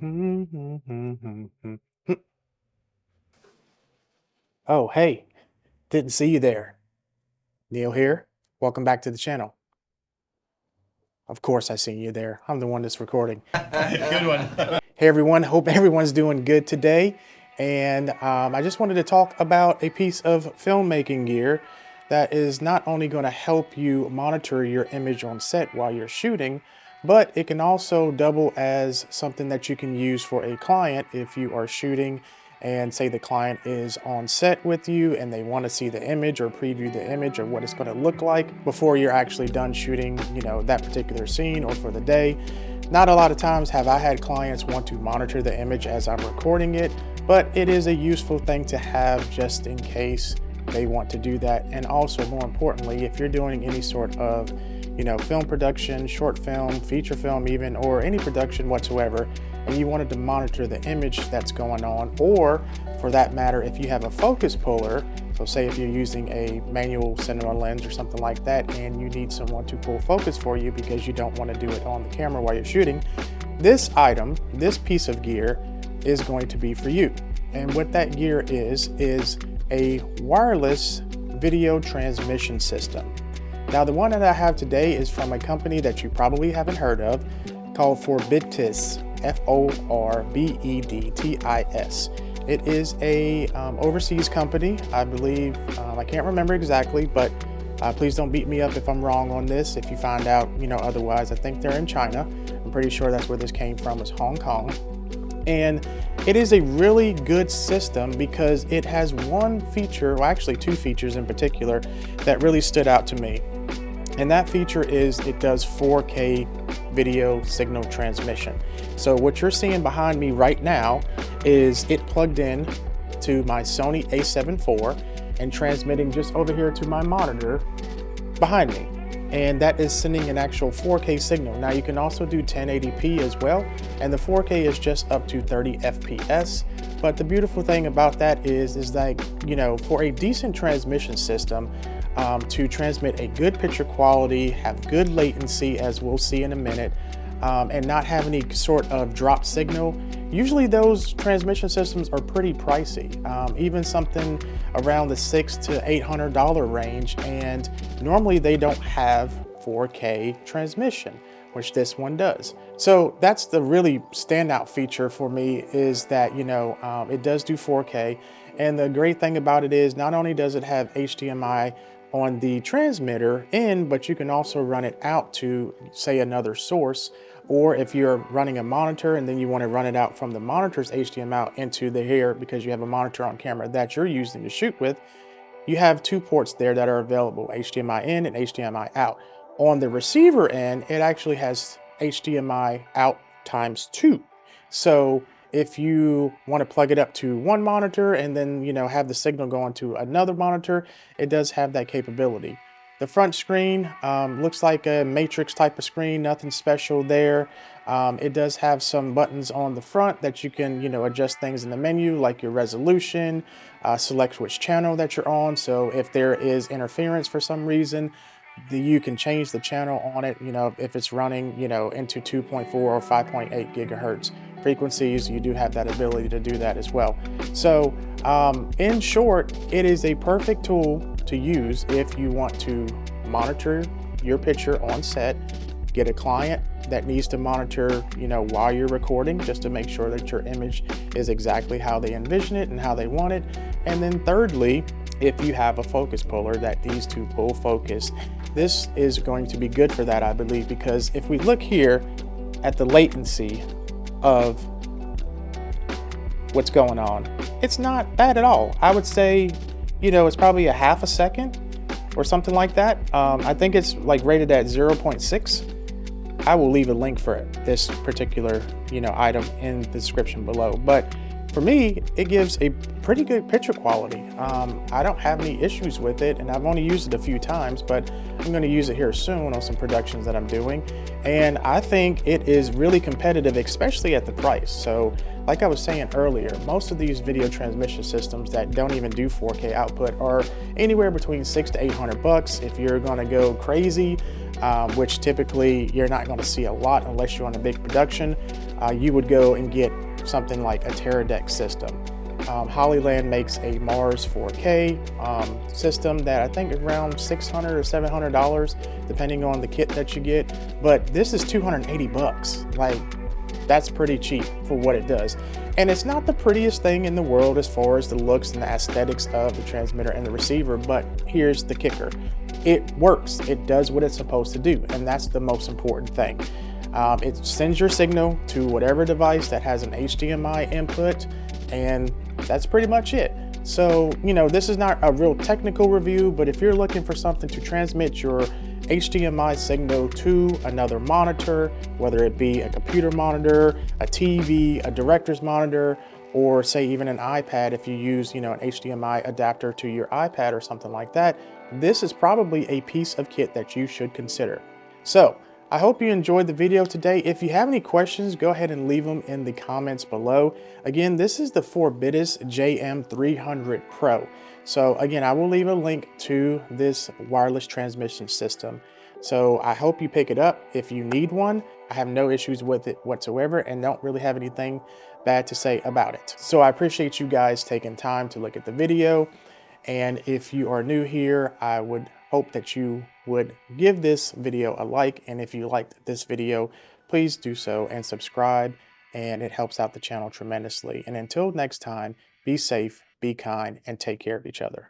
Oh, hey, didn't see you there. Neil here. Welcome back to the channel. Of course, I seen you there. I'm the one that's recording. Good one. Hey, everyone. Hope everyone's doing good today. And I just wanted to talk about a piece of filmmaking gear that is not only going to help you monitor your image on set while you're shooting, but it can also double as something that you can use for a client if you are shooting and say the client is on set with you and they want to see the image or preview the image of what it's going to look like before you're actually done shooting, that particular scene or for the day. Not a lot of times have I had clients want to monitor the image as I'm recording it, but it is a useful thing to have just in case they want to do that. And also, more importantly, if you're doing any sort of film production, short film, feature film even, or any production whatsoever, and you wanted to monitor the image that's going on, or for that matter, if you have a focus puller, so say if you're using a manual cinema lens or something like that, and you need someone to pull focus for you because you don't want to do it on the camera while you're shooting, this item, this piece of gear is going to be for you. And what that gear is a wireless video transmission system. Now, the one that I have today is from a company that you probably haven't heard of called Forbetdis, Forbedtis. It is a overseas company, I believe. I can't remember exactly, but please don't beat me up if I'm wrong on this. If you find out, otherwise, I think they're in China. I'm pretty sure that's where this came from, is Hong Kong. And it is a really good system because it has one feature, well, actually two features in particular, that really stood out to me. And that feature is it does 4K video signal transmission. So what you're seeing behind me right now is it plugged in to my Sony a7 IV and transmitting just over here to my monitor behind me. And that is sending an actual 4K signal. Now you can also do 1080p as well, and the 4K is just up to 30 FPS. But the beautiful thing about that is like, for a decent transmission system, to transmit a good picture quality, have good latency, as we'll see in a minute, and not have any sort of drop signal. Usually those transmission systems are pretty pricey, even something around the $600 to $800 range, and normally they don't have 4K transmission, which this one does. So that's the really standout feature for me, is that it does do 4K, and the great thing about it is not only does it have HDMI on the transmitter in, but you can also run it out to, say, another source. Or if you're running a monitor and then you want to run it out from the monitor's HDMI out into the here because you have a monitor on camera that you're using to shoot with, you have two ports there that are available, HDMI in and HDMI out. On the receiver end, it actually has HDMI out ×2. So if you want to plug it up to one monitor and then have the signal going to another monitor, it does have that capability. The front screen looks like a matrix type of screen, nothing special there. It does have some buttons on the front that you can adjust things in the menu, like your resolution, select which channel that you're on. So if there is interference for some reason, you can change the channel on it, if it's running into 2.4 or 5.8 gigahertz frequencies. You do have that ability to do that as well. So in short, it is a perfect tool to use if you want to monitor your picture on set, get a client that needs to monitor while you're recording, just to make sure that your image is exactly how they envision it and how they want it. And then thirdly, if you have a focus puller that needs to pull focus, this is going to be good for that, I believe, because if we look here at the latency of what's going on, it's not bad at all. I would say, it's probably a half a second or something like that. I think it's like rated at 0.6. I will leave a link for this particular, item in the description below. But for me, it gives a pretty good picture quality. I don't have any issues with it, and I've only used it a few times, but I'm going to use it here soon on some productions that I'm doing. And I think it is really competitive, especially at the price. So, like I was saying earlier, most of these video transmission systems that don't even do 4K output are anywhere between $600 to $800. If you're going to go crazy, which typically you're not going to see a lot unless you're on a big production, you would go and get something like a Teradek system. Hollyland makes a Mars 4K system that I think is around $600 or $700, depending on the kit that you get. But this is 280 bucks. Like, that's pretty cheap for what it does. And it's not the prettiest thing in the world as far as the looks and the aesthetics of the transmitter and the receiver, but here's the kicker. It works. It does what it's supposed to do, and that's the most important thing. It sends your signal to whatever device that has an HDMI input, and that's pretty much it. So, this is not a real technical review, but if you're looking for something to transmit your HDMI signal to another monitor, whether it be a computer monitor, a TV, a director's monitor, or say even an iPad, if you use, an HDMI adapter to your iPad or something like that, this is probably a piece of kit that you should consider. So, I hope you enjoyed the video today. If you have any questions, go ahead and leave them in the comments below. Again, this is the Forbetdis Jm300 Pro. So again, I will leave a link to this wireless transmission system. So I hope you pick it up if you need one. I have no issues with it whatsoever and don't really have anything bad to say about it. So I appreciate you guys taking time to look at the video. And if you are new here, I would hope that you would give this video a like. And if you liked this video, please do so and subscribe. And it helps out the channel tremendously. And until next time, be safe, be kind, and take care of each other.